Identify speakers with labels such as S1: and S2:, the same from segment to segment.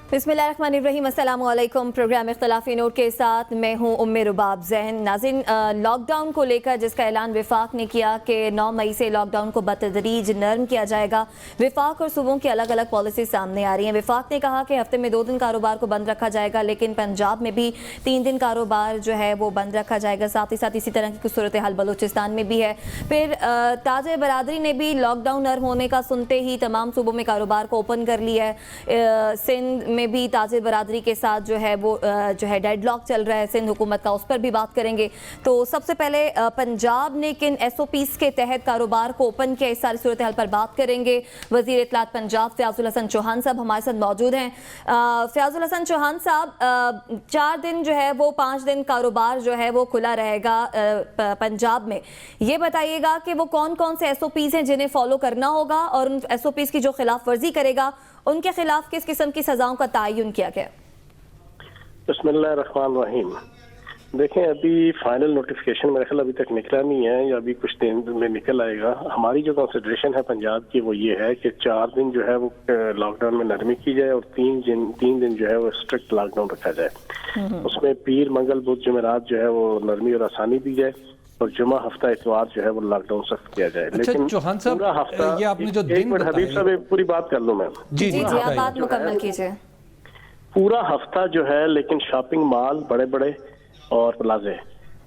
S1: बिस्मिल्लाहिर्रहमानिर्रहीम, अस्सलाम वालेकुम। प्रोग्राम इख्तिलाफी नोट के साथ मैं हूं उम्मे रुबाब ज़हन। नाज़रीन, लॉकडाउन को लेकर जिसका ऐलान वफाक ने किया कि 9 मई से लॉकडाउन को बतदरीज नरम किया जाएगा, वफाक और सूबों की अलग अलग पॉलिसी सामने आ रही हैं। वफाक ने कहा कि हफ्ते में 2 दिन कारोबार को बंद रखा जाएगा, लेकिन पंजाब में भी 3 दिन कारोबार जो है वो बंद रखा जाएगा। साथ ही साथ इसी तरह की कुछ सूरत हाल बलूचिस्तान में भी है। फिर ताजिर बरादरी ने भी लॉकडाउन नरम होने का सुनते ही तमाम सूबों में कारोबार को ओपन कर लिया है। सिंध में भी ताजिर बरादरी के साथ जो है डेडलॉक चल रहा है सिंध हुकूमत का, उस पर भी बात करेंगे। तो सबसे पहले पंजाब ने किन SOPs के तहत कारोबार को ओपन किया, इस सारी सूरत हाल पर बात करेंगे। वज़ीर इत्तलात पंजाब फ़याज़ुल हसन चौहान साहब हमारे साथ मौजूद हैं। फ़याज़ुल हसन चौहान साहब, 4 दिन जो है वो 5 दिन कारोबार जो है वो खुला रहेगा पंजाब में। ये बताइएगा कि वो कौन कौन से SOPs हैं जिन्हें फॉलो करना होगा, और उन SOPs की जो खिलाफ वर्जी करेगा उनके खिलाफ किस किस्म की सजाओं का तयन किया गया?
S2: बिस्मिल्लाहिर्रहमानिर्रहीम। देखें, अभी फाइनल नोटिफिकेशन मेरे ख्याल अभी तक निकला नहीं है, या अभी कुछ दिन में निकल आएगा। हमारी जो कंसिडरेशन है पंजाब की वो ये है कि 4 दिन जो है वो लॉकडाउन में नरमी की जाए और 3 दिन जो है वो स्ट्रिक्ट लॉकडाउन रखा जाए। उसमें पीर, मंगल, बुध, जुमेरात जो है वो नरमी और आसानी दी जाए, और जुमा, हफ्ता, इतवार जो है वो लॉकडाउन सख्त किया जाए। लेकिन
S3: चौहान साहब,
S2: पूरा हफ्ता,
S3: ये आपने जो दिन बताए,
S2: हबीब साहब पूरी बात कर लूं मैं।
S1: जी आप बात मुकम्मल कीजिए।
S2: पूरा हफ्ता जो है, लेकिन शॉपिंग मॉल बड़े बड़े और प्लाजे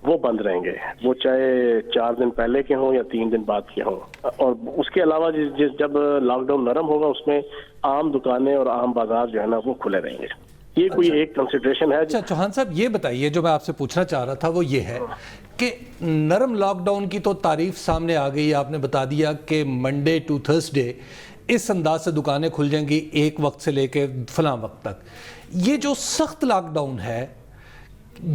S2: वो बंद रहेंगे, वो चाहे 4 दिन पहले के हों या 3 दिन बाद के हों। और उसके अलावा जब लॉकडाउन नरम होगा उसमें आम दुकानें और आम बाजार जो है ना वो खुले रहेंगे। ये कोई एक कंसिडरेशन है।
S3: अच्छा चौहान साहब, ये बताइए, जो मैं आपसे पूछना चाह रहा था वो ये है कि नरम लॉकडाउन की तो तारीफ सामने आ गई। आपने बता दिया कि मंडे टू थर्सडे इस अंदाज से दुकानें खुल जाएंगी, एक वक्त से लेके फलां वक्त तक। ये जो सख्त लॉकडाउन है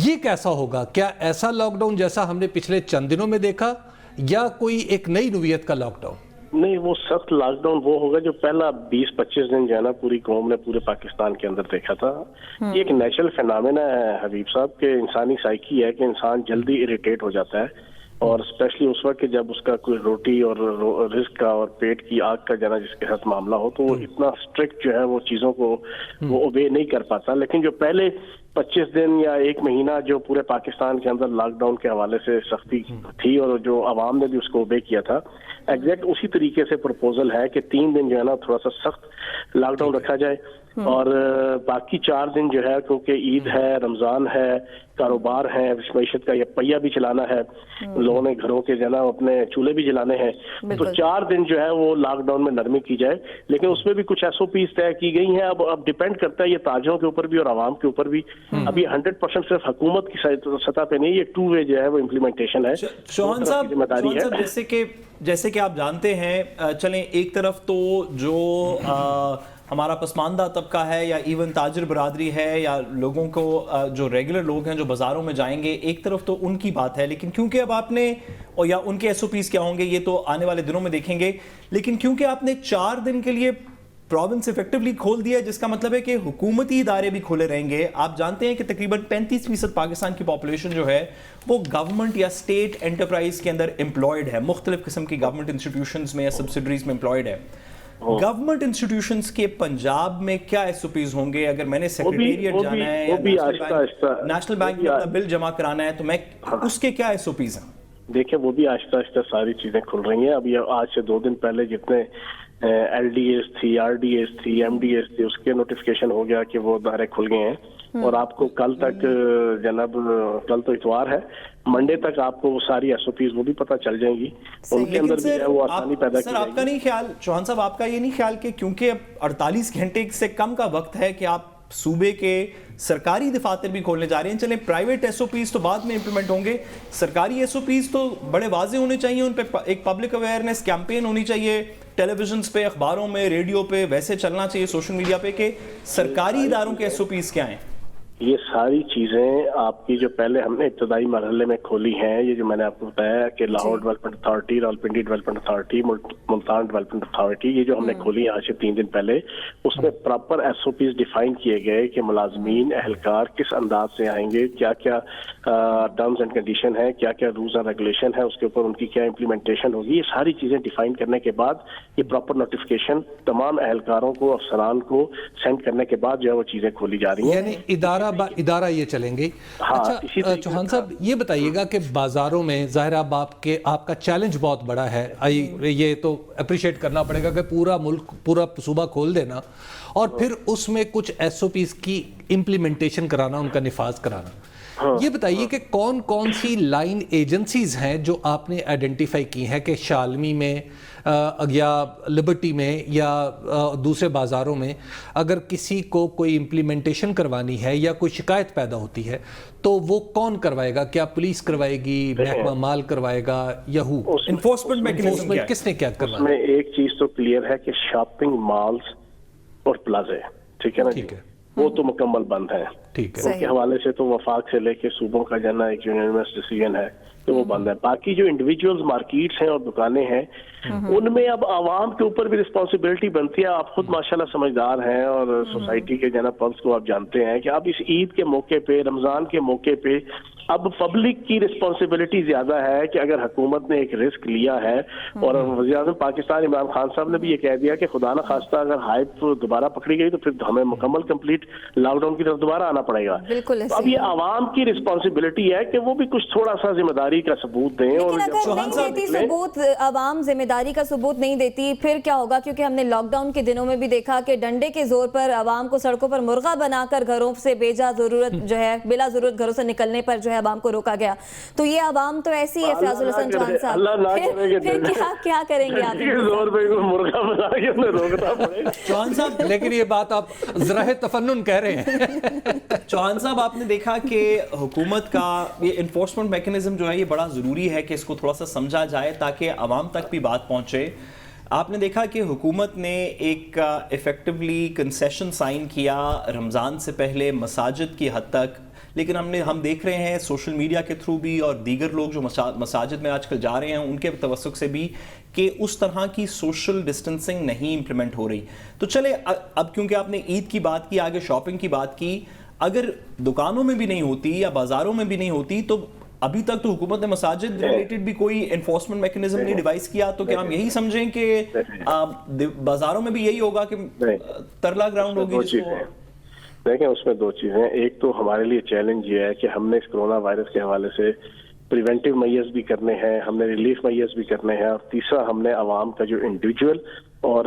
S3: ये कैसा होगा? क्या ऐसा लॉकडाउन जैसा हमने पिछले चंद दिनों में देखा, या कोई एक नई नोयत का लॉकडाउन?
S2: नहीं, वो सख्त लॉकडाउन वो होगा जो पहला 20-25 दिन जो है ना पूरी कौम ने पूरे पाकिस्तान के अंदर देखा था। ये एक नेचुरल फिनोमेना है हबीब साहब के, इंसानी साइकी है कि इंसान जल्दी इरिटेट हो जाता है, और स्पेशली उस वक्त जब उसका कोई रोटी और रिस्क का और पेट की आग का जना जिसके साथ मामला हो, तो वो इतना स्ट्रिक्ट जो है वो चीजों को वो ओबे नहीं कर पाता। लेकिन जो पहले 25 दिन या 1 महीना जो पूरे पाकिस्तान के अंदर लॉकडाउन के हवाले से सख्ती थी और जो आवाम ने भी उसको ओबे किया था, एग्जैक्ट उसी तरीके से प्रपोजल है कि 3 दिन जो है ना थोड़ा सा सख्त लॉकडाउन रखा जाए, और बाकी 4 दिन जो है, क्योंकि ईद है, रमजान है, कारोबार है, मईशत का ये पहिया भी चलाना है, लोगों ने घरों के जो है अपने चूल्हे भी जलाने हैं, तो 4 दिन जो है वो लॉकडाउन में नरमी की जाए। लेकिन उसमें भी कुछ SOPs तय की गई हैं। अब डिपेंड करता है ये ताजरों के ऊपर भी और आवाम के ऊपर भी। अब ये 100% सिर्फ हुकूमत की सतह पे नहीं, ये 2 वे जो है वो इम्प्लीमेंटेशन है।
S4: चौहान साहब, जैसे कि आप जानते हैं, चलें एक तरफ तो जो हमारा पसमानदा तबका है या इवन ताजिर बरादरी है या लोगों को जो रेगुलर लोग हैं जो बाज़ारों में जाएंगे, एक तरफ तो उनकी बात है। लेकिन क्योंकि अब आपने, और या उनके SOPs क्या होंगे ये तो आने वाले दिनों में देखेंगे, लेकिन क्योंकि आपने 4 दिन के लिए प्रोविंस इफेक्टिवली खोल दिया, जिसका मतलब है कि हुकूमती इदारे भी खुले रहेंगे। आप जानते हैं कि तकरीबन 35% पाकिस्तान की पॉपुलेशन जो है वो गवर्नमेंट या स्टेट एंटरप्राइज के अंदर एम्प्लॉयड है, मुख्तलिफ किस्म की गवर्नमेंट इंस्टीट्यूशंस में या सब्सिडरीज में एम्प्लॉयड है। गवर्नमेंट इंस्टीट्यूशंस के पंजाब में क्या SOPs होंगे? अगर मैंने सेक्रेटेरिएट जाना है या नेशनल बैंक में अपना बिल जमा कराना है, तो मैं उसके क्या SOPs हैं?
S2: देखिए, वो भी आहिस्ता आहिस्ता सारी चीजें खुल रही हैं। अभी आज से 2 दिन पहले जितने LDAs थी, RDAs थी, MDAs थी, उसके नोटिफिकेशन हो गया कि वो दायरे खुल गए हैं। और आपको कल तक कल तो इतवार है, मंडे तक आपको वो सारी SOPs वो भी पता चल जाएंगी, उनके अंदर भी है वो आसानी पैदा की जाएगी।
S4: आपका नहीं ख्याल, चौहान साहब, आपका ये नहीं ख्याल कि क्योंकि अब 48 घंटे से कम का वक्त है कि आप सूबे के सरकारी दफातर भी खोलने जा रहे हैं? चलें प्राइवेट SOPs तो बाद में इंप्लीमेंट होंगे, सरकारी SOPs तो बड़े वाजे होने चाहिए, उन पे एक पब्लिक अवेयरनेस कैंपेन होनी चाहिए, टेलीविजन पे, अखबारों में, रेडियो पे, वैसे चलना चाहिए, सोशल मीडिया पे, कि सरकारी इदारों के SOPs क्या हैं?
S2: یہ ساری چیزیں آپ کی جو پہلے ہم نے ابتدائی مرحلے میں کھولی ہیں، یہ جو میں نے آپ کو بتایا کہ Lahore development authority, Rawalpindi development authority, Multan development authority, یہ جو ہم نے کھولی ہیں آج سے 3 دن پہلے، اس میں proper S O Ps define کیے گئے کہ ملازمین اہلکار کس انداز سے آئیں گے، کیا کیا ٹرمز اینڈ کنڈیشن ہے، کیا کیا رولز اینڈ ریگولیشن ہے، اس کے اوپر ان کی کیا امپلیمنٹیشن ہوگی. یہ ساری چیزیں ڈیفائن کرنے کے بعد یہ پراپر نوٹیفیکیشن تمام اہلکاروں کو، افسران کو سینڈ کرنے کے بعد جو ہے وہ چیزیں کھولی جا رہی ہیں.
S3: یعنی ادارہ با ادارہ یہ چلیں گے. اچھا چوہان صاحب یہ بتائیے گا کہ بازاروں میں ظاہر آپ کا چیلنج بہت بڑا ہے، یہ تو اپریشیٹ کرنا پڑے گا کہ پورا ملک، پورا صوبہ کھول دینا اور پھر اس میں کچھ ایس او پیز کی امپلیمنٹیشن کرانا، ان کا نفاذ کرانا. یہ بتائیے کہ کون کون سی لائن ایجنسیز ہیں جو آپ نے آئیڈینٹیفائی کی ہیں کہ شالمی میں یا لبرٹی میں یا دوسرے بازاروں میں اگر کسی کو کوئی امپلیمنٹیشن کروانی ہے یا کوئی شکایت پیدا ہوتی ہے تو وہ کون کروائے گا؟ کیا پولیس کروائے گی، محکمہ مال کروائے گا، یا
S4: انفورسمنٹ میکنزم
S3: کس نے کیا کروانا؟
S2: اس میں ایک چیز تو کلیئر ہے کہ شاپنگ مالز اور پلازے، ٹھیک ہے نا جی، وہ تو مکمل بند ہیں.
S3: ٹھیک ہے،
S2: ان کے حوالے سے تو وفاق سے لے کے صوبوں کا جو ہے نا ایک یونینیمس ڈیسیژن ہے کہ وہ بند ہے. باقی جو انڈیویجولز مارکیٹس ہیں اور دکانیں ہیں ان میں اب عوام کے اوپر بھی رسپانسبلٹی بنتی ہے. آپ خود ماشاءاللہ سمجھدار ہیں اور سوسائٹی کے جو ہے نا پلس کو آپ جانتے ہیں کہ اب اس عید کے موقع پہ، رمضان کے موقع پہ اب پبلک کی رسپانسبلٹی زیادہ ہے کہ اگر حکومت نے ایک رسک لیا ہے، اور وزیر اعظم پاکستان عمران خان صاحب نے بھی یہ کہہ دیا کہ خدا نہ خواستہ اگر ہائپ دوبارہ پکڑی گئی تو پھر ہمیں مکمل کمپلیٹ لاک ڈاؤن کی طرف دوبارہ آنا پڑے گا. تو اب یہ عوام کی رسپانسبلٹی ہے کہ وہ بھی کچھ تھوڑا سا ذمہ داری کا ثبوت دیں.
S1: لیکن اگر نہیں دیتی ثبوت، عوام ذمہ داری کا ثبوت نہیں دیتی، پھر کیا ہوگا؟ کیونکہ ہم نے لاک ڈاؤن کے دنوں میں بھی دیکھا کہ ڈنڈے کے زور پر عوام کو سڑکوں پر مرغا بنا کر گھروں سے بلا ضرورت گھروں سے نکلنے پر جو ہے عوام کو روکا گیا. تو یہ عوام تو ایسی ہے فیاض الحسن چوہان صاحب، پھر کیا کریں گے آپ؟
S4: چوہان صاحب
S3: لیکن یہ بات آپ ذرائع تفنن کہہ رہے ہیں.
S4: چوہان صاحب آپ نے دیکھا کہ حکومت کا یہ انفورسمنٹ میکنزم جو ہے یہ بڑا ضروری ہے کہ اس کو تھوڑا سا سمجھا جائے تاکہ عوام تک بھی بات پہنچے. آپ نے دیکھا کہ حکومت نے ایک ایفیکٹولی کنسیشن سائن کیا رمضان سے پہلے مساجد کی حد تک، لیکن ہم دیکھ رہے ہیں سوشل میڈیا کے تھرو بھی اور دیگر لوگ جو مساجد میں آج کل جا رہے ہیں ان کے توسط سے بھی کہ اس طرح کی سوشل ڈسٹنسنگ نہیں امپلیمنٹ ہو رہی. تو چلے اب کیونکہ آپ نے عید کی بات کی، آگے شاپنگ کی بات کی، اگر دکانوں میں بھی نہیں ہوتی یا بازاروں میں بھی نہیں ہوتی تو ابھی تک تو حکومت نے مساجد ریلیٹڈ بھی کوئی انفورسمنٹ میکنزم نہیں ڈیوائس کیا، تو کیا ہم یہی سمجھیں کہ بازاروں میں بھی یہی ہوگا کہ ترلا گراؤنڈ ہوگی؟
S2: دیکھیں اس میں 2 چیزیں، ایک تو ہمارے لیے چیلنج یہ ہے کہ ہم نے اس کرونا وائرس کے حوالے سے پریونٹیو میئرز بھی کرنے ہیں، ہم نے ریلیف میئرز بھی کرنے ہیں، اور تیسرا ہم نے عوام کا جو انڈیویجول اور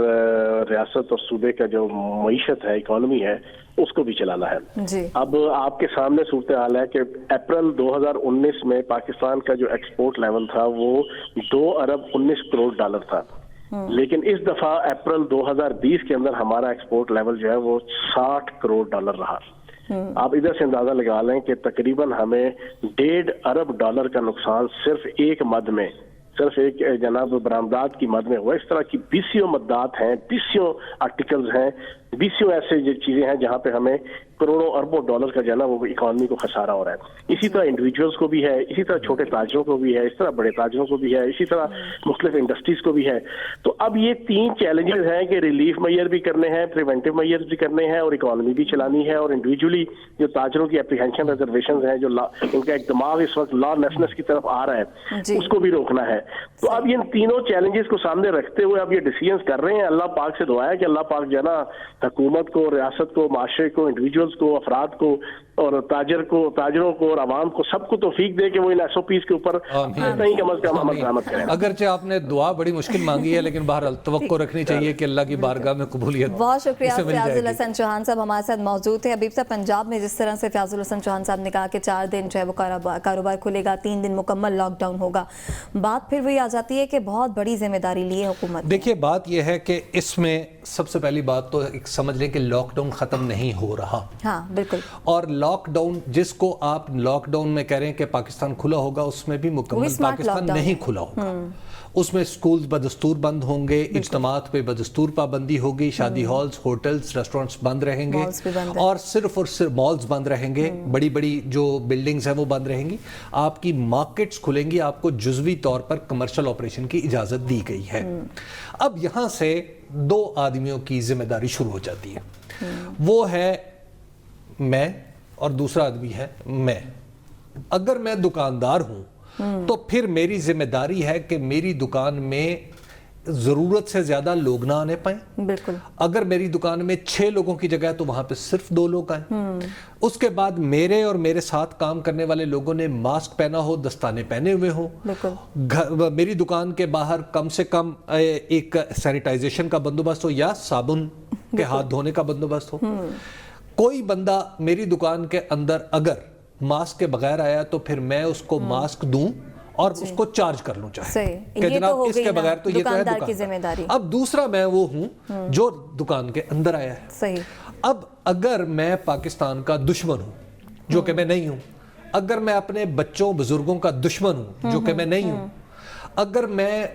S2: ریاست اور صوبے کا جو معیشت ہے، اکانومی ہے، اس کو بھی چلانا ہے. اب آپ کے سامنے صورتحال ہے کہ اپریل 2019 میں پاکستان کا جو ایکسپورٹ لیول تھا وہ 2 ارب 19 کروڑ ڈالر تھا، لیکن اس دفعہ اپریل 2020 کے اندر ہمارا ایکسپورٹ لیول جو ہے وہ 60 کروڑ ڈالر رہا. آپ ادھر سے اندازہ لگا لیں کہ تقریباً ہمیں 1.5 ارب ڈالر کا نقصان صرف ایک مد میں، صرف ایک جناب برآمدات کی مد میں ہوا. اس طرح کی 20 مدات ہیں، 20 آرٹیکلز ہیں، 20 ایسے چیزیں ہیں جہاں پہ ہمیں کروڑوں اربوں ڈالر کا جو ہے نا وہ اکانومی کو خسارہ ہو رہا ہے. اسی طرح انڈیویجولز کو بھی ہے، اسی طرح چھوٹے تاجروں کو بھی ہے، اس طرح بڑے تاجروں کو بھی ہے، اسی طرح مختلف انڈسٹریز کو بھی ہے. تو اب یہ 3 چیلنجز ہیں کہ ریلیف میئر بھی کرنے ہیں، پریونٹیو میئر بھی کرنے ہیں، اور اکانومی بھی چلانی ہے، اور انڈیویجولی جو تاجروں کی اپریہینشن ریزرویشنز ہیں، جو ان کا ایک دماغ اس وقت لا لیسنس کی طرف آ رہا ہے، اس کو بھی روکنا ہے. تو اب یہ تینوں چیلنجز کو سامنے رکھتے ہوئے اب یہ ڈیسیژنز کر رہے ہیں. اللہ پاک سے دعا ہے کہ اللہ پاک جو ہے نا حکومت کو، ریاست کو، معاشرے کو، انڈیویجولز کو، افراد کو، اور تاجروں کو اور عوام کو سب کو توفیق دے کہ وہ ان ایس او پیز کے اوپر نہیں کم از کم عمل درآمد کریں.
S3: اگرچہ آپ نے دعا بڑی مشکل مانگی ہے لیکن بہرحال توقع رکھنی چاہیے کہ اللہ کی بارگاہ میں قبولیت.
S1: بہت شکریہ فیاض الحسن چوہان صاحب ہمارے ساتھ موجود تھے. حبیب صاحب، پنجاب میں جس طرح سے فیاض الحسن چوہان صاحب نے کہا کہ 4 دن جو ہے وہ کاروبار کھلے گا، 3 دن مکمل لاک ڈاؤن ہوگا، بات پھر وہی آ جاتی ہے کہ بہت بڑی ذمہ داری لی ہے حکومت.
S3: دیکھیے بات یہ ہے کہ اس میں سب سے پہلی بات تو سمجھ لیں کہ لاک ڈاؤن ختم نہیں ہو رہا.
S1: ہاں بالکل.
S3: اور لاک ڈاؤن جس کو آپ لاک ڈاؤن میں کہہ رہے ہیں کہ پاکستان کھلا ہوگا، اس میں بھی مکمل پاکستان نہیں کھلا ہوگا. اس میں سکولز بدستور بند ہوں گے, اجتماعات پہ بدستور پابندی ہوگی, شادی ہالز, ہوٹلز, ریسٹورنٹس بند رہیں گے, اور صرف مالز بند رہیں گے, بڑی بڑی جو بلڈنگز ہیں وہ بند رہیں گی. آپ کی مارکیٹس کھلیں گی, آپ کو جزوی طور پر کمرشل آپریشن کی اجازت دی گئی ہے. اب یہاں سے دو آدمیوں کی ذمہ داری شروع ہو جاتی ہے, وہ ہے میں اور دوسرا آدمی ہے میں. اگر میں دکاندار ہوں تو پھر میری ذمہ داری ہے کہ میری دکان میں ضرورت سے زیادہ لوگ نہ آنے پائیں.
S1: بالکل.
S3: اگر میری دکان میں 6 لوگوں کی جگہ ہے تو وہاں پہ صرف 2 لوگ آئیں. اس کے بعد میرے اور میرے ساتھ کام کرنے والے لوگوں نے ماسک پہنا ہو, دستانے پہنے ہوئے ہوں. میری دکان کے باہر کم سے کم ایک سینیٹائزیشن کا بندوبست ہو یا صابن کے ہاتھ دھونے کا بندوبست ہو. کوئی بندہ میری دکان کے اندر اگر ماسک کے بغیر آیا تو پھر میں اس کو ماسک دوں اور اس کو چارج کر لوں چاہے کہ جناب اس کے بغیر تو یہ تو ہے
S1: دکاندار کی ذمہ داری.
S3: اب دوسرا میں وہ ہوں جو دکان کے اندر آیا ہے.
S1: صحیح.
S3: اب اگر میں پاکستان کا دشمن ہوں جو کہ میں نہیں ہوں, اگر میں اپنے بچوں بزرگوں کا دشمن ہوں جو کہ میں نہیں ہوں, اگر میں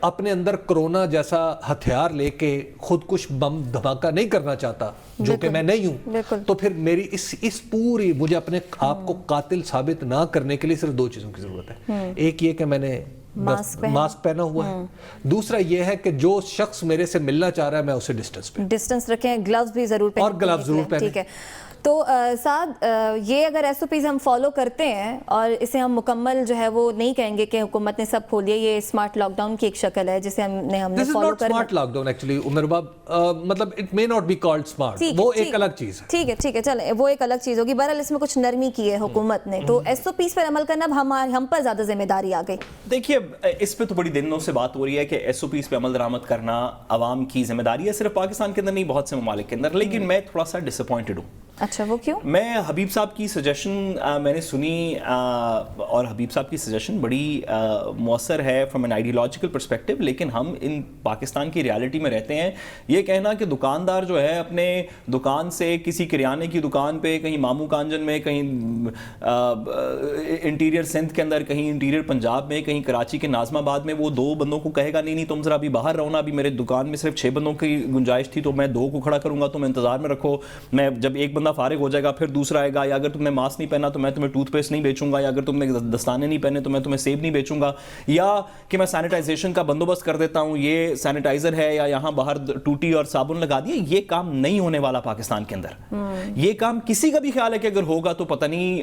S3: اپنے اندر کرونا جیسا ہتھیار لے کے خودکش بم دھماکہ نہیں کرنا چاہتا جو کہ میں نہیں ہوں, تو پھر میری اس پوری مجھے اپنے آپ کو قاتل ثابت نہ کرنے کے لیے صرف 2 چیزوں کی ضرورت ہے. ایک یہ کہ میں نے ماسک پہنا ہوا ہے, دوسرا یہ ہے کہ جو شخص میرے سے ملنا چاہ رہا ہے میں اسے ڈسٹنس
S1: رکھیں, گلوز بھی ضرور پہنیں,
S3: اور گلوز ضرور پہنیں.
S1: ٹھیک ہے. تو سعد, یہ اگر ایس او پیز ہم فالو کرتے ہیں اور اسے ہم مکمل جو ہے وہ نہیں کہیں گے کہ حکومت نے سب کھول دیا, یہ اسمارٹ لاک ڈاؤن کی ایک شکل ہے جسے ہم نے فالو کرنا.
S3: اسمارٹ لاک ڈاؤن ایکچولی عمر باب مطلب it may not be called smart, وہ ایک الگ چیز ہے.
S1: ٹھیک ہے چلیں, وہ ایک الگ چیز ہوگی. بہرحال اس میں کچھ نرمی کی ہے حکومت نے, تو ایس او پیز پر عمل کرنا اب ہم پر زیادہ ذمہ داری آ گئی.
S4: دیکھیے, اس پہ تو بڑی دنوں سے بات ہو رہی ہے کہ ایس او پیز پہ عمل درآمد کرنا عوام کی ذمہ داری ہے, صرف پاکستان کے اندر نہیں, بہت سے ممالک کے اندر. لیکن میں تھوڑا سا ڈس اپوائنٹڈ ہوں.
S1: اچھا, وہ کیوں؟
S4: میں حبیب صاحب کی سجیشن میں نے سنی, اور حبیب صاحب کی سجیشن بڑی مؤثر ہے فرام این آئیڈیالوجیکل پرسپیکٹو, لیکن ہم ان پاکستان کی ریالٹی میں رہتے ہیں. یہ کہنا کہ دکاندار جو ہے اپنے دکان سے کسی کریانے کی دکان پہ کہیں مامو کانجن میں, کہیں انٹیریئر سندھ کے اندر, کہیں انٹیریئر پنجاب میں, کہیں کراچی کے ناظم آباد میں, وہ 2 بندوں کو کہے گا نہیں تم ذرا ابھی باہر رہو نا, ابھی میرے دکان میں صرف 6 بندوں کی گنجائش تھی تو میں 2 کو کھڑا کروں گا, تم انتظار میں رکھو, میں جب ایک بندہ فارغ ہو جائے گا پھر دوسرا آئے گا, یا اگر تم نے ماسک نہیں پہنا تو میں تمہیں ٹوتھ پیسٹ نہیں بیچوں گا, یا اگر تم نے دستانے نہیں پہنے تو میں تمہیں سیب نہیں بیچوں گا, یا کہ میں سینیٹائزیشن کا بندوبست کر دیتا ہوں, یہ سینیٹائزر ہے یا یہاں باہر ٹوٹی اور صابن لگا دیے. یہ کام نہیں ہونے والا پاکستان کے اندر. یہ کام کسی کا بھی خیال ہے کہ اگر ہوگا تو پتہ نہیں,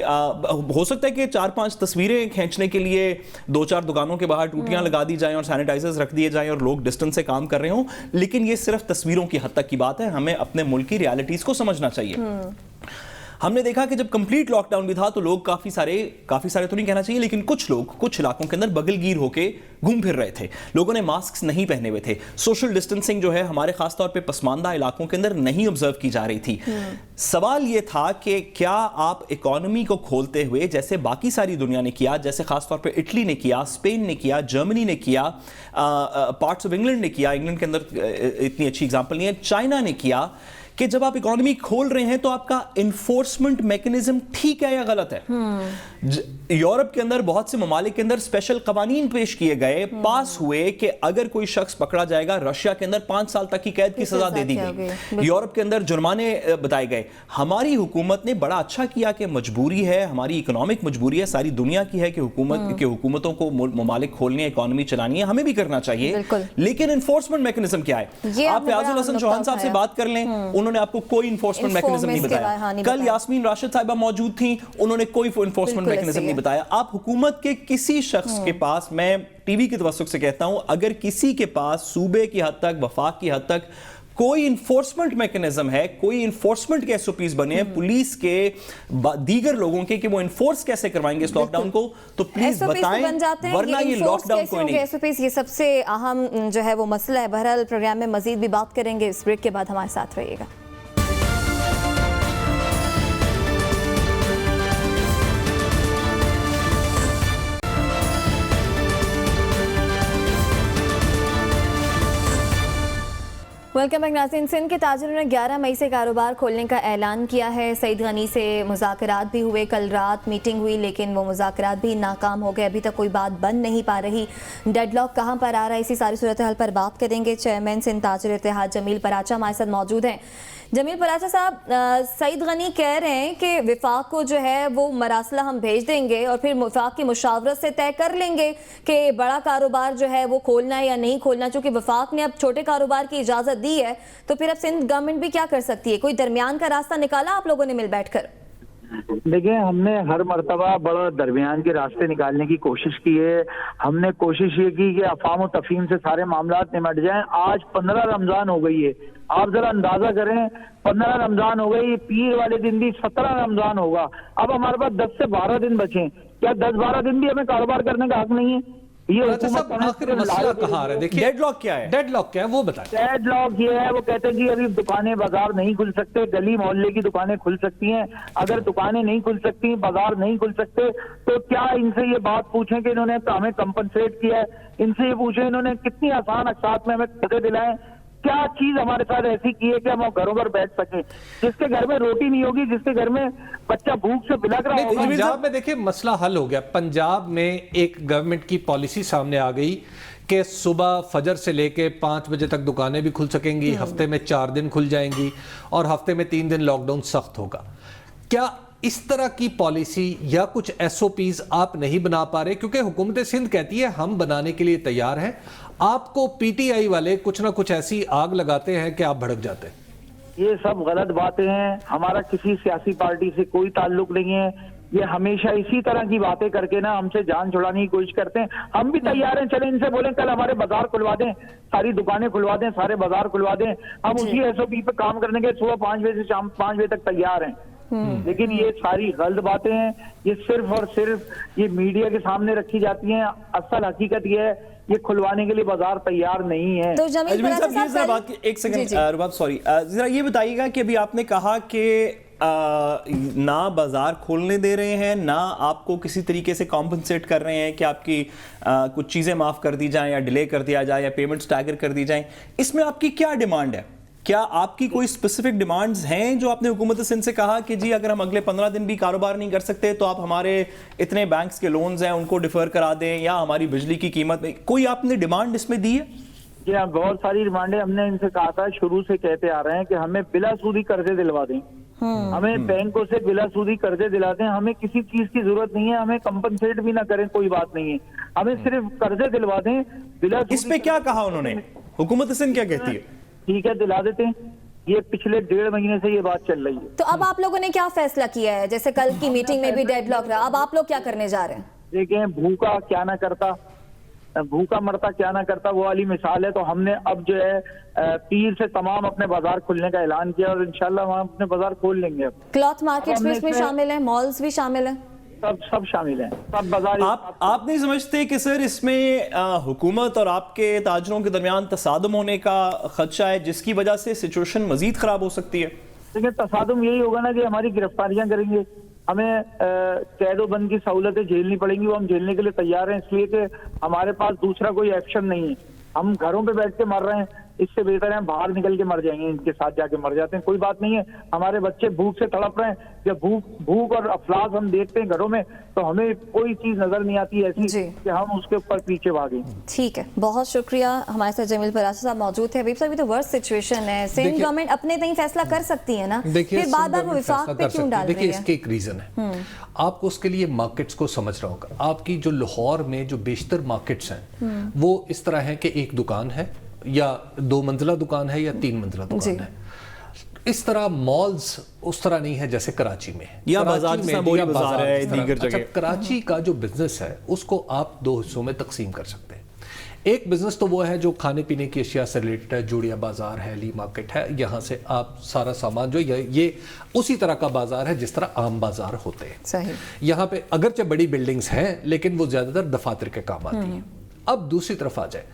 S4: ہو سکتا ہے کہ 4-5 تصویریں کھینچنے کے لیے 2-4 دکانوں کے باہر ٹوٹیاں لگا دی جائیں اور سینیٹائزرز رکھ دیے جائیں اور لوگ ڈسٹنس سے کام کر رہے ہوں, لیکن یہ صرف تصویروں کی حد تک کی بات ہے. ہمیں اپنے ملک کی ریالٹیز کو سمجھنا چاہیے. ہم نے دیکھا کہ جب کمپلیٹ لاک ڈاؤن بھی تھا تو لوگ کافی سارے تو نہیں کہنا چاہیے, لیکن کچھ لوگ کچھ علاقوں کے اندر بغل گیر ہو کے گھوم پھر رہے تھے. لوگوں نے ماسک نہیں پہنے ہوئے تھے. سوشل ڈسٹنسنگ جو ہے ہمارے خاص طور پہ پسماندہ علاقوں کے اندر نہیں آبزرو کی جا رہی تھی. سوال یہ تھا کہ کیا آپ اکانومی کو کھولتے ہوئے جیسے باقی ساری دنیا نے کیا, جیسے خاص طور پہ اٹلی نے کیا, اسپین نے کیا, جرمنی نے کیا, پارٹس آف انگلینڈ نے کیا, انگلینڈ کے اندر اتنی اچھی اگزامپل نہیں ہے, چائنا نے کیا, کہ جب آپ اکانومی کھول رہے ہیں تو آپ کا انفورسمنٹ میکنزم ٹھیک ہے یا غلط ہے. یورپ کے اندر بہت سے ممالک کے اندر اسپیشل قوانین پیش کیے گئے, پاس ہوئے کہ اگر کوئی شخص پکڑا جائے گا, رشیا کے اندر 5 سال تک کی قید کی سزا دے دی گئی, یورپ کے اندر جرمانے بتائے گئے. ہماری حکومت نے بڑا اچھا کیا کہ مجبوری ہے, ہماری اکنامک مجبوری ہے, ساری دنیا کی ہے کہ حکومتوں کو ممالک کھولنے, اکانومی چلانی ہے, ہمیں بھی کرنا چاہیے, لیکن انفورسمنٹ میکنزم کیا ہے؟ آپ فیاض الحسن چوہان صاحب سے بات کر لیں, انہوں نے آپ کو کوئی انفورسمنٹ میکنزم نہیں بتایا. کل یاسمین راشد صاحبہ موجود تھیں, انہوں نے کوئی انفورسمنٹ میکنزم نہیں بتایا. آپ حکومت کے کسی شخص کے پاس, میں ٹی وی کے توسط سے کہتا ہوں, اگر کسی کے پاس صوبے کی حد تک, وفاق کی حد تک کوئی انفورسمنٹ میکنزم ہے, کوئی انفورسمنٹ کے ایس او پیز بنے ہیں پولیس کے, دیگر لوگوں کے, کہ وہ انفورس کیسے کروائیں گے اس لاک ڈاؤن کو, تو پلیز بتائیں, ورنہ یہ لاک ڈاؤن کوئی نہیں.
S1: ایس او پیز یہ سب سے اہم جو ہے وہ مسئلہ ہے. بہرحال پروگرام میں مزید بھی بات کریں گے, اس بریک کے بعد ہمارے ساتھ رہیے گا. वेलकम बैक नाज़रीन। सिंध के ताजिरों ने 11 मई से कारोबार खोलने का ऐलान किया है। सईद गनी से मुज़ाकरात भी हुए, कल रात मीटिंग हुई लेकिन वो मुज़ाकरात भी नाकाम हो गए। अभी तक कोई बात बन नहीं पा रही। डेडलॉक कहाँ पर आ रहा है, इसी सारी सूरत हाल पर बात करेंगे। चेयरमैन सिंध ताजिर इत्तेहाद जमील पराचा हमारे साथ मौजूद हैं। जमील पराचा साहब, सईद गनी कह रहे हैं कि विफाक को जो है वो मरासला हम भेज देंगे और फिर विफाक की मुशावरत से तय कर लेंगे कि बड़ा कारोबार जो है वो खोलना है या नहीं खोलना। चूंकि विफाक ने अब छोटे कारोबार की इजाज़त दी है तो फिर अब सिंध गवर्नमेंट भी क्या कर सकती है? कोई दरमियान का रास्ता निकाला आप लोगों ने मिल बैठकर?
S5: देखिए, हमने हर मर्तबा बड़ा दरमियान के रास्ते निकालने की कोशिश की है। हमने कोशिश ये की कि अफाम और तफहीम से सारे मामला निमट जाएं। आज 15 रमजान हो गई है, आप जरा अंदाजा करें, 15 रमजान हो गई, पीर वाले दिन भी 17 रमजान होगा। अब हमारे पास 10 से 12 दिन बचे। क्या 10-12 दिन भी हमें कारोबार करने का हक नहीं है? ये
S3: आखिर मसला कहाँ है? देखिए,
S4: डेडलॉक क्या है?
S3: डेडलॉक क्या है वो बताएं।
S5: डेडलॉक ये है, वो कहते हैं कि अभी दुकानें बाजार नहीं खुल सकते, गली मोहल्ले की दुकानें खुल सकती हैं। अगर दुकानें नहीं खुल सकती, बाजार नहीं खुल सकते, तो क्या इनसे ये बात पूछें कि इन्होंने हमें कंपनसेट किया है? इनसे ये पूछें इन्होंने कितनी आसान अकसात में हमें कर्जे दिलाए? क्या चीज हमारे साथ ऐसी की है कि हम घरों पर बैठ सकें? जिसके घर में रोटी नहीं होगी, जिसके घर में बच्चा भूख से बिलख रहा होगा।
S3: पंजाब में देखिए मसला हल हो गया। पंजाब में एक गवर्नमेंट की पॉलिसी सामने आ गई कि सुबह फजर से लेके 5 बजे तक दुकानें भी खुल सकेंगी, हफ्ते में 4 दिन खुल जाएंगी और हफ्ते में 3 दिन लॉकडाउन सख्त होगा। क्या इस तरह की पॉलिसी या कुछ SOPs आप नहीं बना पा रहे? क्योंकि हुकूमत सिंध कहती है हम बनाने के लिए तैयार हैं, आपको PTI वाले कुछ ना कुछ ऐसी आग लगाते हैं कि आप भड़क जाते हैं।
S5: ये सब गलत बातें हैं। हमारा किसी सियासी पार्टी से कोई ताल्लुक नहीं है। ये हमेशा इसी तरह की बातें करके ना हमसे जान छुड़ाने की कोशिश करते हैं। हम भी तैयार हैं, चले इनसे बोलें कल हमारे बाजार खुलवा दें, सारी दुकानें खुलवा दें, सारे बाजार खुलवा दें। हम उसी SOP पे काम करने के सुबह 5 बजे से शाम 5 बजे तक तैयार हैं। लेकिन ये सारी गलत बातें हैं। ये सिर्फ और सिर्फ ये मीडिया के सामने रखी जाती हैं। असल हकीकत ये है, ये खुलवाने के लिए बाजार तैयार नहीं है।
S1: तो जमील पराचा साहब,
S4: जरा बात एक सेकंड रुबाब, सॉरी, जरा ये बताइएगा कि अभी आपने कहा कि ना बाजार खोलने दे रहे हैं, ना आपको किसी तरीके से कॉम्पनसेट कर रहे हैं कि आपकी कुछ चीजें माफ कर दी जाएं या डिले कर दिया जाए या पेमेंट स्टैगर कर दी जाएं। इसमें आपकी क्या डिमांड है? क्या आपकी कोई स्पेसिफिक डिमांड्स हैं जो आपने हुकूमत सिंध से कहा कि जी अगर हम अगले 15 दिन भी कारोबार नहीं कर सकते तो आप हमारे इतने बैंक्स के लोन्स हैं उनको डिफर करा दें, या हमारी बिजली की कीमत में कोई आपने डिमांड इसमें दी है?
S5: जी हाँ, बहुत सारी डिमांडें हमने इनसे कहा था, शुरू से कहते आ रहे हैं कि हमें बिला सूदी कर्जे दिलवा दें, हमें बैंकों से बिला सूदी कर्जे दिला दें, हमें किसी चीज की जरूरत नहीं है, हमें कंपनसेट भी ना करें, कोई बात नहीं है, हमें सिर्फ कर्जे दिलवा दें बिला।
S4: इस पे क्या कहा उन्होंने? हुकूमत सिंध क्या कहती है?
S5: ठीक है, दिला देते हैं। ये पिछले 1.5 महीने से ये बात चल रही है।
S1: तो अब आप लोगों ने क्या फैसला किया है? जैसे कल की मीटिंग में भी डेडलॉक रहा, अब आप लोग क्या करने जा रहे हैं?
S5: देखें, भूखा क्या ना करता, भूखा मरता क्या ना करता, वो वाली मिसाल है। तो हमने अब जो है पीर से तमाम अपने बाजार खुलने का ऐलान किया और इंशाल्लाह वहाँ अपने बाजार खोल लेंगे। अब
S1: क्लॉथ मार्केट्स भी इसमें शामिल है, मॉल्स भी शामिल है,
S5: सब शामिल हैं, सब बाजार।
S4: आप नहीं समझते कि सर इसमें हुकूमत और आपके ताजरों के दरमियान तसादुम होने का खदशा है जिसकी वजह से सिचुएशन मजीद खराब हो सकती है?
S5: देखिए, तसादुम यही होगा ना कि हमारी गिरफ्तारियां करेंगे, हमें कैदो बंद की सहूलतें झेलनी पड़ेंगी। वो हम झेलने के लिए तैयार हैं, इसलिए कि हमारे पास दूसरा कोई एक्शन नहीं है। हम घरों पे बैठ के मर रहे हैं, इससे बेहतर है हम बाहर निकल के मर जाएंगे, इनके साथ जाके मर जाते हैं, कोई बात नहीं है। हमारे बच्चे भूख से तड़प रहे हैं, जब भूख और अफलास हम देखते हैं घरों में तो हमें कोई चीज नजर नहीं आती ऐसी कि हम उसके ऊपर पीछे भागें।
S1: ठीक है, बहुत शुक्रिया। हमारे साथ जमील पराचा साहब मौजूद थे। हबीब साहब, ये तो वर्स्ट सिचुएशन है, सिंध गवर्नमेंट अपने तक फैसला कर सकती है ना, फिर बार-बार वो विफाक पे क्यों डाल रही है?
S3: देखिए, इसके एक रीजन है, आपको उसके लिए मार्केट्स को समझना होगा। आपकी जो लाहौर में जो बेशतर मार्केट्स हैं वो इस तरह है कि एक दुकान है या 2 मंजिला दुकान है या 3 मंजिला दुकान है। इस तरह मॉल्स उस तरह नहीं है जैसे कराची में,
S4: या बाजार है दीगर जगह।
S3: अच्छा, कराची का जो बिजनेस है उसको आप 2 हिस्सों में तकसीम कर सकते हैं। एक बिजनेस तो वो है जो खाने पीने की अशिया से रिलेटेड है, जूड़िया बाजार है, ली मार्केट है, यहाँ से आप सारा सामान जो ये उसी तरह का बाजार है जिस तरह आम बाजार होते हैं।
S1: सही।
S3: यहाँ पे अगरचे बड़ी बिल्डिंग्स हैं लेकिन वो ज्यादातर दफातर के काम आती हैं। अब दूसरी तरफ आ जाए,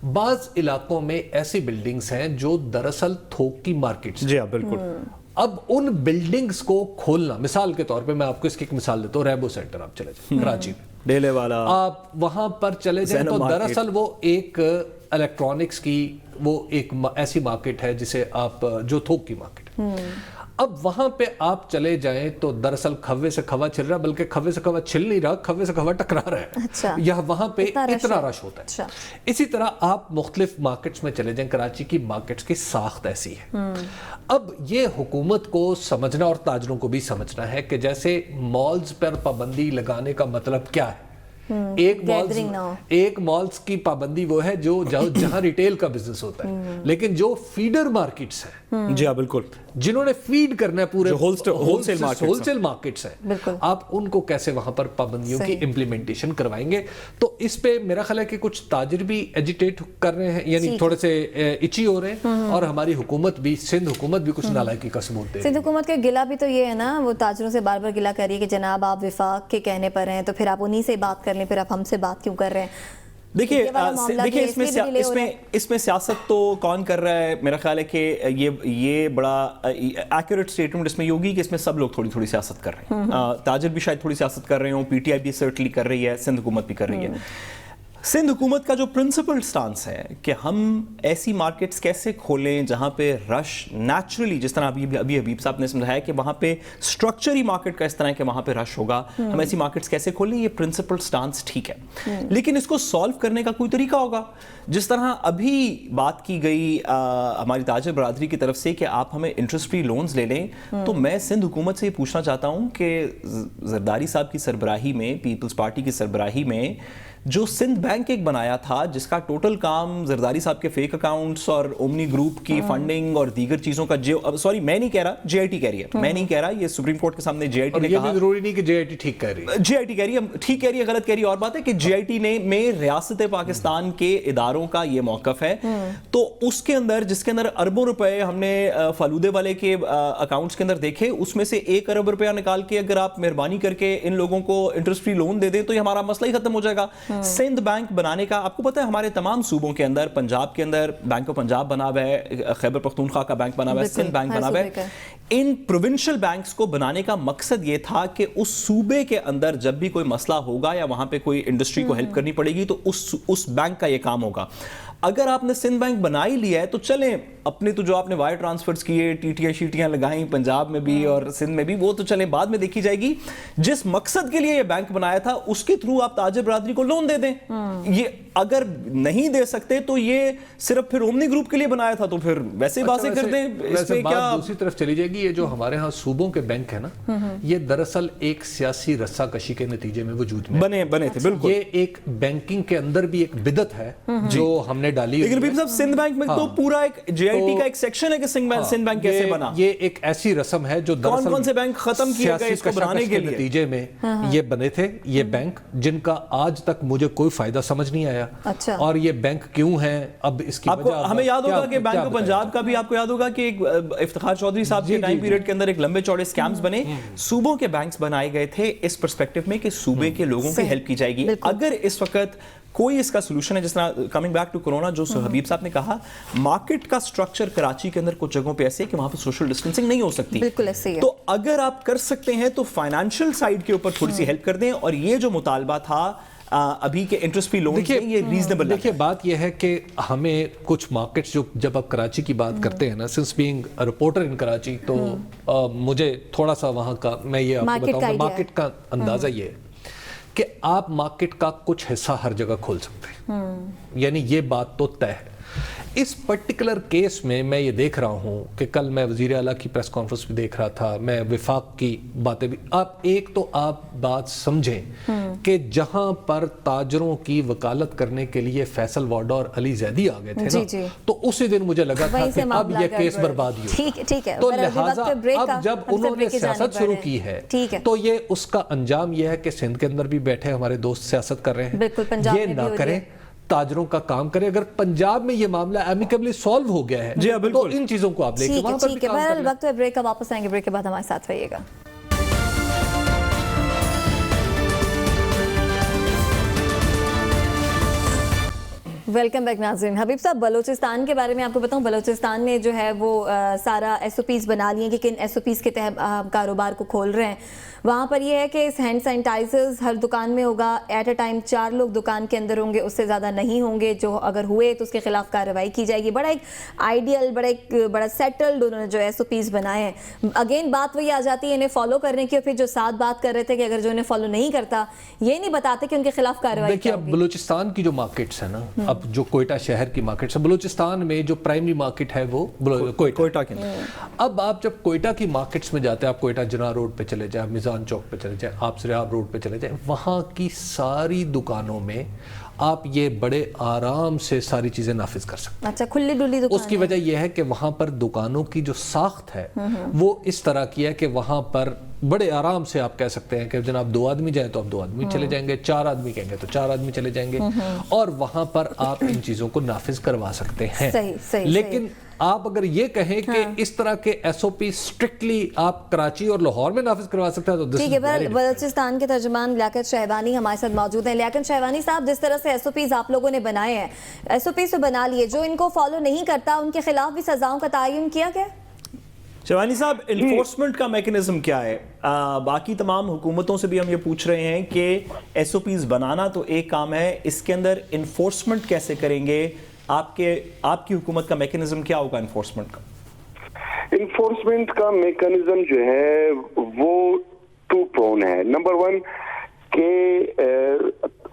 S3: बाज इलाकों में ऐसी बिल्डिंग्स हैं जो दरअसल थोक की मार्केट्स।
S4: जी हाँ, बिल्कुल।
S3: अब उन बिल्डिंग्स को खोलना, मिसाल के तौर पे मैं आपको इसकी एक मिसाल देता हूँ, रैबो सेंटर आप चले जाए कराची में,
S4: डेले वाला,
S3: आप वहां पर चले जाएं तो दरअसल वो एक इलेक्ट्रॉनिक्स की वो एक ऐसी मार्केट है जिसे आप जो थोक की मार्केट है। अब वहां पे आप चले जाएं तो दरअसल खव्वे से खवा छिल रहा, बल्कि खव्वे से खवा छिल नहीं रहा, खव्वे से खवा टकरा रहा है।
S1: अच्छा।
S3: यह वहां पे इतना रश होता है।
S1: अच्छा।
S3: इसी तरह आप मुख्तलिफ मार्केट्स में चले जाएं, कराची की मार्केट्स की साख्त ऐसी है। अब ये हुकूमत को समझना और ताजरों को भी समझना है कि जैसे मॉल्स पर पाबंदी लगाने का मतलब क्या है। एक मॉल्स की पाबंदी वो है जो जहां रिटेल का बिजनेस होता है, लेकिन जो फीडर मार्केट्स हैं,
S4: जी हाँ बिल्कुल,
S3: जिन्होंने फीड करना है पूरे
S4: होलसेल
S3: मार्केट्स हैं, आप उनको कैसे वहां पर पाबंदियों की इम्प्लीमेंटेशन करवाएंगे। तो इस पे मेरा ख्याल है कि कुछ ताजिर भी एजिटेट कर रहे हैं, यानी थोड़े से इची हो रहे हैं, और हमारी हुकूमत भी, सिंध हुकूमत भी कुछ नालायकी का सबूत दे रही है।
S1: सिंध हुकूमत का गिला भी तो ये है ना, वो ताजरों से बार बार गिला कर रही है कि जनाब आप विफाक के कहने पर हैं, तो फिर आप उन्हीं से बात कर लें, फिर आप हमसे बात क्यों कर रहे हैं।
S4: देखिए इसमें सियासत तो कौन कर रहा है, मेरा ख्याल है कि ये बड़ा एक्यूरेट स्टेटमेंट इसमें योगी कि इसमें सब लोग थोड़ी थोड़ी सियासत कर रहे हैं। ताजिर भी शायद थोड़ी सियासत कर रहे हो, पीटीआई भी सर्टनली कर रही है, सिंध हुकूमत भी कर रही है। सिंध हुकूमत का जो प्रिंसिपल स्टांस है कि हम ऐसी मार्केट्स कैसे खोलें जहां पे रश नेचुरली, जिस तरह अभी हबीब साहब ने समझाया कि वहां पे स्ट्रक्चर ही मार्केट का इस तरह है कि वहां पे रश होगा, हम ऐसी मार्केट्स कैसे खोलें, ये प्रिंसिपल स्टांस ठीक है, लेकिन इसको सॉल्व करने का कोई तरीका होगा। जिस तरह अभी बात की गई हमारी ताजिर बरादरी की तरफ से कि आप हमें इंटरेस्ट फ्री लोन्स ले लें, तो मैं सिंध हुकूमत से ये पूछना चाहता हूं कि जरदारी साहब की सरबराही में, पीपल्स पार्टी की सरबराही में जो सिंध बैंक एक बनाया था, जिसका टोटल काम जरदारी साहब के फेक अकाउंट्स और ओमनी ग्रुप की फंडिंग और दीगर चीजों का, सॉरी मैं नहीं कह रहा, जेआईटी कह रही है, मैं नहीं कह रहा, ये सुप्रीम कोर्ट के सामने जेआईटी ने कहा,
S3: जरूरी नहीं कि जेआईटी ठीक कह रही है,
S4: जेआईटी कह रही है, ठीक कह रही है, गलत कह रही है और बात है कि जेआईटी ने में रियासत पाकिस्तान के इदारों का ये मौकफ है, तो उसके अंदर जिसके अंदर अरबों रुपए हमने फालूदे वाले के अकाउंट्स के अंदर देखे, उसमें से 1 अरब रुपया निकाल के अगर आप मेहरबानी करके इन लोगों को इंटरेस्ट फ्री लोन दे दें तो ये हमारा मसला ही खत्म हो जाएगा। सिंध बैंक बनाने का आपको पता है, हमारे तमाम सूबों के अंदर, पंजाब के अंदर बैंक ऑफ पंजाब बना हुआ है, खैबर पख्तूनख्वा का बैंक बना हुआ है, सिंध बैंक बना हुआ है। इन प्रोविंशियल बैंक्स को बनाने का मकसद ये था कि उस सूबे के अंदर जब भी कोई मसला होगा या वहां पे कोई इंडस्ट्री को हेल्प करनी पड़ेगी तो उस बैंक का ये काम होगा। अगर आपने सिंध बैंक बना ही लिया है तो चलें, अपने तो जो आपने वायर ट्रांसफर्स किए, टीटीआई शीटियां लगाई पंजाब में भी और सिंध में भी, वो तो चलें बाद में देखी जाएगी। जिस मकसद के लिए ये बैंक बनाया था उसके थ्रू आप ताजिर बरादरी को लोन दे दें। ये अगर नहीं दे सकते तो ये सिर्फ फिर ओमनी ग्रुप के लिए बनाया था, तो फिर वैसे बातें कर दें, इसमें क्या
S3: दूसरी तरफ चली जाएगी। ये जो हमारे यहाँ सूबों के बैंक है ना, ये दरअसल एक सियासी रस्साकशी के नतीजे में वजूद में
S4: बने थे, बिल्कुल।
S3: ये एक बैंकिंग के अंदर भी एक बिदत है जो हमने डाली।
S4: लेकिन रबीब साहब, सिंध बैंक में तो पूरा एक जेआईटी का एक सेक्शन है कि सिंध बैंक कैसे बना।
S3: ये एक ऐसी रस्म है जो दरअसल
S4: कौन से बैंक खत्म किए गए इसको बनाने के
S3: नतीजे में ये बने थे, ये बैंक जिनका आज तक मुझे कोई फायदा समझ नहीं आया।
S1: अच्छा।
S3: और ये बैंक क्यों है, अब इसकी वजह
S4: हमें याद होगा कि बैंक ऑफ पंजाब का भी आपको याद होगा कि इफ्तिखार चौधरी साहब के टाइम पीरियड के अंदर एक लंबे चौड़े स्कैम्स बने। सूबों के बैंक्स बनाए गए थे इस पर्सपेक्टिव में कि सूबे के लोगों की हेल्प की जाएगी। अगर इस वक्त कोई इसका सोल्यूशन है, जिस तरह कमिंग बैक टू कोरोना, जो हबीब साहब ने कहा, मार्केट का स्ट्रक्चर कराची के अंदर कुछ जगहों पे ऐसे है कि वहां पे सोशल डिस्टेंसिंग नहीं हो सकती,
S1: बिल्कुल ऐसे ही है।
S4: तो अगर आप कर सकते हैं तो फाइनेंशियल साइड के ऊपर थोड़ी सी हेल्प कर दें। और ये जो मुतालबा था अभी के इंटरेस्ट फ्री लोन, ये रीजनेबल।
S3: देखिए बात यह है कि हमें कुछ मार्केट्स, जो जब आप कराची की बात करते हैं ना, सिंस बीइंग अ रिपोर्टर इन कराची, तो मुझे थोड़ा सा वहां का, मैं ये आपको बताऊंगा, मार्केट का अंदाजा ये है कि आप मार्केट का कुछ हिस्सा हर जगह खोल सकते हैं, यानी ये बात तो तय है। इस पर्टिकुलर केस में मैं ये देख रहा हूं कि कल मैं वज़ीर आला की प्रेस कॉन्फ्रेंस भी देख रहा था, मैं विफाक की बातें भी, आप बात समझें कि जहां पर ताजरों की वकालत करने के लिए फैसल वाडा और अली जैदी आ गए थे ना, तो उसी दिन मुझे लगा था कि अब ये केस बर्बाद ही हो।
S1: ठीक है।
S3: तो लिहाजा अब जब उन्होंने सियासत शुरू की है तो ये उसका अंजाम ये है कि सिंध के अंदर भी बैठे हमारे दोस्त सियासत कर रहे हैं, ये ना करें, ताजरों का काम करें। अगर पंजाब में ये मामला एमिकेबली सॉल्व हो गया है तो इन चीजों को आप लेके वहां पर भी काम करें।
S1: वक्त है ब्रेक का, वापस आएंगे ब्रेक के बाद, हमारे साथ रहिएगा। वेलकम बैक नाज़रीन। हबीब साहब, बलूचिस्तान के बारे में आपको बताऊं, बलूचिस्तान ने जो है वो सारा SOPs बना लिए कि किन SOPs के तहत कारोबार को खोल रहे हैं। वहाँ पर ये है कि हैंड सैनिटाइजर्स हर दुकान में होगा, एट अ टाइम 4 लोग दुकान के अंदर होंगे, उससे ज़्यादा नहीं होंगे। जो अगर हुए तो उसके खिलाफ कार्रवाई की जाएगी। बड़ा एक आइडियल, बड़ा सेटल्ड उन्होंने जो SOPs बनाए हैं। अगेन बात वही आ जाती है इन्हें फॉलो करने की, और फिर जो साथ बात कर रहे थे कि अगर जो इन्हें फॉलो नहीं करता, ये नहीं बताते कि उनके खिलाफ कार्रवाई।
S3: देखिए, अब बलूचिस्तान की जो मार्केट्स है ना, अब जो कोयटा शहर की मार्केट्स है, बलूचिस्तान में जो प्राइमरी मार्केट है वो कोयटा के अंदर। अब आप जब कोयटा की मार्केट्स में जाते हैं, आप कोयटा जना रोड पे चले जाए, मिजान चौक पे चले जाए, आप सरियाब रोड पे चले जाए, वहाँ की सारी दुकानों में आप ये बड़े आराम से सारी चीजें नाफिज कर सकते हैं।
S1: अच्छा, खुली डुली दुकान।
S3: उसकी वजह यह है कि वहाँ पर दुकानों की जो साख्त है वो इस तरह की है कि वहाँ पर बड़े आराम से आप कह सकते हैं कि जनाब 2 आदमी जाए तो आप 2 आदमी चले जाएंगे, 4 आदमी कहेंगे तो 4 आदमी चले जाएंगे, और वहाँ पर आप इन चीज़ों को नाफिज करवा सकते हैं।
S1: सही,
S3: लेकिन आप अगर ये कहें कि इस तरह के SOP स्ट्रिक्टली आप कराची और लाहौर में नाफिज करवा सकते हैं तो
S1: ठीक है। बलूचिस्तान के तर्जुमान लियाकत शहबानी हमारे साथ मौजूद हैं। लियाकत शहबानी साहब, जिस तरह से SOPs आप लोगों ने बनाए हैं, SOPs तो बना लिए, जो इनको फॉलो नहीं करता उनके खिलाफ भी सजाओं का तयन किया गया?
S4: शहबानी साहब, इन्फोर्समेंट का मैकेनिज्म क्या है? बाकी तमाम हुकूमतों से भी हम ये पूछ रहे हैं कि SOPs बनाना तो एक काम है, इसके अंदर इन्फोर्समेंट कैसे करेंगे? आपकी हुकूमत का मैकेनिज्म क्या होगा इन्फोर्समेंट का?
S6: इन्फोर्समेंट का मैकेनिज्म जो है वो 2 प्रोन है। नंबर 1 के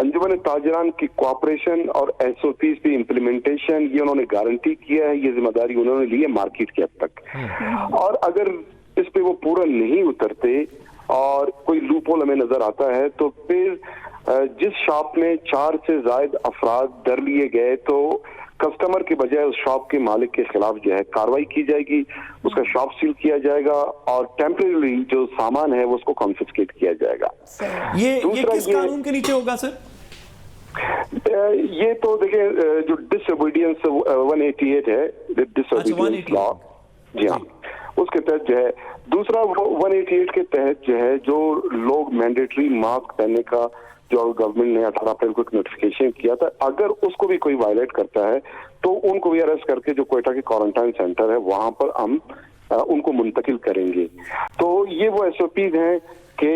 S6: अंजुमन ताजरान की कोऑपरेशन और SOPs की इम्प्लीमेंटेशन, ये उन्होंने गारंटी किया है, ये जिम्मेदारी उन्होंने ली है मार्केट के हद तक। और अगर इस पे वो पूरा नहीं उतरते और कोई लूपहोल हमें नजर आता है तो फिर जिस शॉप में 4 से ज्यादा अफराद डर लिए गए तो कस्टमर के बजाय उस शॉप के मालिक के खिलाफ जो है कार्रवाई की जाएगी, उसका शॉप सील किया जाएगा और टेम्परेरी जो सामान है वो उसको कॉन्फिस्केट किया जाएगा।
S4: ये किस कानून के नीचे होगा सर?
S6: ये तो देखिए जो डिसओबीडियंस 188 है, डिसओबीडियंस लॉ, जी हाँ, उसके तहत जो है। दूसरा 188 के तहत जो है, जो लोग मैंडेटरी मास्क पहनने का जो गवर्नमेंट ने 18 अप्रैल को एक नोटिफिकेशन किया था, अगर उसको भी कोई वायलेट करता है तो उनको भी अरेस्ट करके जो कोयटा के क्वारंटाइन सेंटर है वहां पर हम उनको मुंतकिल करेंगे। तो ये वो SOPs हैं कि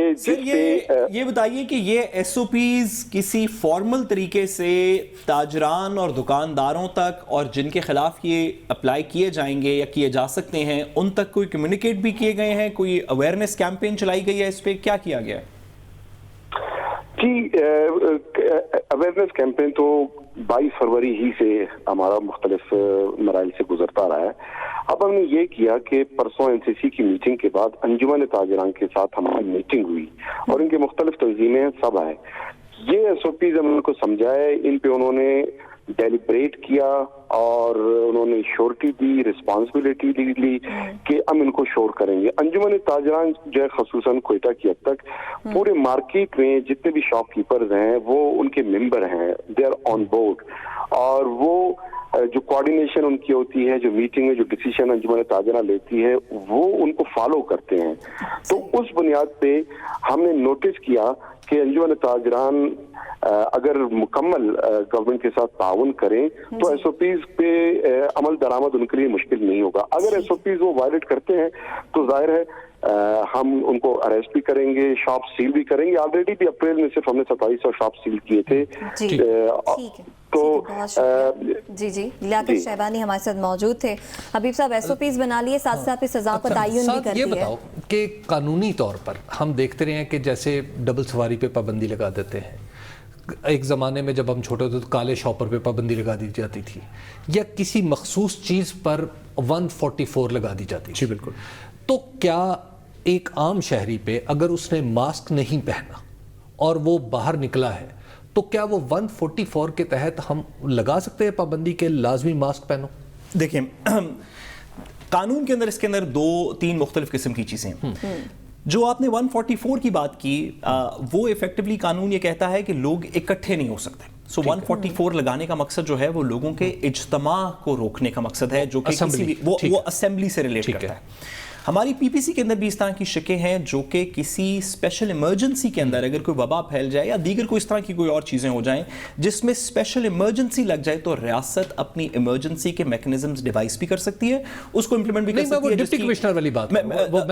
S4: ये बताइए कि ये SOPs किसी फॉर्मल तरीके से ताजरान और दुकानदारों तक और जिनके खिलाफ ये अप्लाई किए जाएंगे या किए जा सकते हैं उन तक कोई कम्युनिकेट भी किए गए हैं? कोई अवेयरनेस कैंपेन चलाई गई है? इस पे क्या किया गया है?
S6: जी, अवेयरनेस कैंपेन तो 22 फरवरी ही से हमारा मुख्तलिफ मराइल से गुजरता रहा है। अब हमने ये किया कि परसों NCC की मीटिंग के बाद अंजुमन ताजरान के साथ हमारी मीटिंग हुई और इनके मुख्तलिफ तंजीमें सब आए। ये SOPs हम उनको समझाए, इन पे उन्होंने डेलिब्रेट किया और उन्होंने श्योरिटी दी, रिस्पॉन्सिबिलिटी ली कि हम इनको श्योर करेंगे। अंजुमन ताजरान जो है खसूसन कोयटा की हद तक पूरे मार्केट में जितने भी शॉपकीपर्स हैं वो उनके मेंबर हैं, दे आर ऑन बोर्ड, और वो जो कोऑर्डिनेशन उनकी होती है, जो मीटिंग में जो डिसीजन अंजुमन ताजरान लेती है वो उनको फॉलो करते हैं। तो उस बुनियाद पे हमने नोटिस किया कि अंजुमन ताजरान अगर मुकम्मल गवर्नमेंट के साथ ताउन करें तो SOPs पे अमल दरामद उनके लिए मुश्किल नहीं होगा। अगर SOPs वो वायलेट करते हैं तो जाहिर है हम उनको अरेस्ट भी करेंगे, शॉप सील भी करेंगे। ऑलरेडी भी अप्रैल में सिर्फ हमने 2700 शॉप सील किए थे।
S1: तो जी लियाकत शहबानी हमारे साथ मौजूद थे। हबीब साहब, SOPs बना लिए, साथ साथ सजाओं का तयन भी कर दिया।
S3: ये बताओ कि कानूनी तौर पर हम देखते रहे हैं कि जैसे डबल सवारी पे पाबंदी लगा देते हैं, एक ज़माने में जब हम छोटे थे तो काले शॉपर पे पाबंदी लगा दी जाती थी, या किसी मखसूस चीज़ पर 144 लगा दी जाती थी।
S4: जी बिल्कुल।
S3: तो क्या एक आम शहरी पे अगर उसने मास्क नहीं पहना और वो बाहर निकला है तो क्या वो 144 के तहत हम लगा सकते हैं पाबंदी के लाजमी मास्क पहनो?
S4: देखिए, कानून के अंदर इसके अंदर 2-3 मुख्तलिफ किस्म की चीज़ें हैं। जो आपने 144 की बात की, वो इफेक्टिवली कानून ये कहता है कि लोग इकट्ठे नहीं हो सकते। सो 144 लगाने का मकसद जो है वो लोगों के इज्तिमा को रोकने का मकसद है, जो कि किसी भी वो असेंबली से रिलेट करता है। ہماری پی پی سی کے اندر بھی اس طرح کی شکیں ہیں جو کہ کسی اسپیشل ایمرجنسی کے اندر اگر کوئی وبا پھیل جائے یا دیگر کوئی اس طرح کی کوئی اور چیزیں ہو جائیں جس میں اسپیشل ایمرجنسی لگ جائے تو ریاست اپنی ایمرجنسی کے میکنزمز ڈیوائس بھی کر سکتی ہے, اس کو امپلیمنٹ بھی کر سکتی ہے.
S3: ڈپٹی کمشنر والی بات میں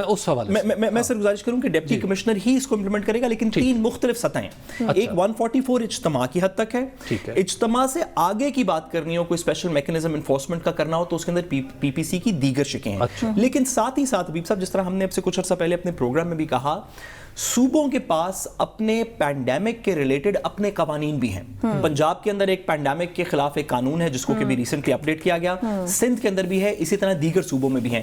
S3: اس حوالے سے
S4: میں سر گزارش کروں کہ ڈپٹی کمشنر ہی اس کو امپلیمنٹ کرے گا, لیکن 3 مختلف سطحیں ہیں. ایک 144 اجتماع کی حد تک ہے, اجتماع سے آگے کی بات کرنی ہو, کوئی اسپیشل میکنزم انفورسمنٹ کا کرنا ہو تو اس کے اندر پی پی سی کی دیگر شکیں ہیں. لیکن ساتھ ہی ساتھ حبیب صاحب جس طرح ہم نے اب سے کچھ عرصہ پہلے اپنے پروگرام میں بھی کہا, صوبوں کے پاس اپنے پینڈیمک کے ریلیٹڈ اپنے قوانین بھی ہیں. پنجاب کے اندر ایک پینڈیمک کے خلاف ایک قانون ہے جس کو کہ بھی ریسنٹلی اپڈیٹ کیا گیا, سندھ کے اندر بھی ہے, اسی طرح دیگر صوبوں میں بھی ہیں.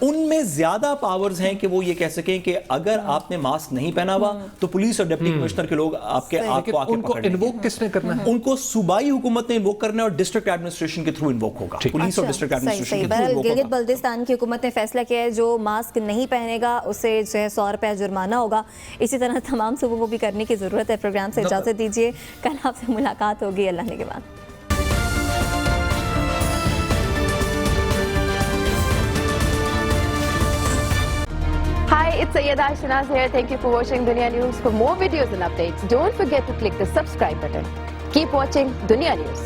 S4: ان میں زیادہ پاورز ہیں کہ وہ یہ کہہ سکیں کہ اگر آپ نے ماسک نہیں پہنا ہوا تو پولیس اور ڈپٹی کمشنر کے لوگ آپ کو آ کے پکڑ لیں گے.
S3: انووک کس نے کرنا ہے؟
S4: ان کو صوبائی حکومت نے انووک کرنا ہے اور ڈسٹرکٹ ایڈمنسٹریشن کے تھرو انووک ہوگا. پولیس اور ڈسٹرکٹ ایڈمنسٹریشن کے تھرو انووک ہوگا.
S1: گلگت بلتستان کی حکومت نے فیصلہ کیا ہے جو ماسک نہیں پہنے گا اسے جو ہے 100 روپے جرمانہ ہوگا. اسی طرح تمام صوبوں کو بھی کرنے کی ضرورت ہے. پروگرام سے اجازت دیجیے, کل آپ سے ملاقات ہوگی اللہ نے کے بعد.
S7: Hi, it's Sayyeda Shanaz here. Thank you for watching Dunya News. For more videos and updates, don't forget to click the subscribe button. Keep watching Dunya News.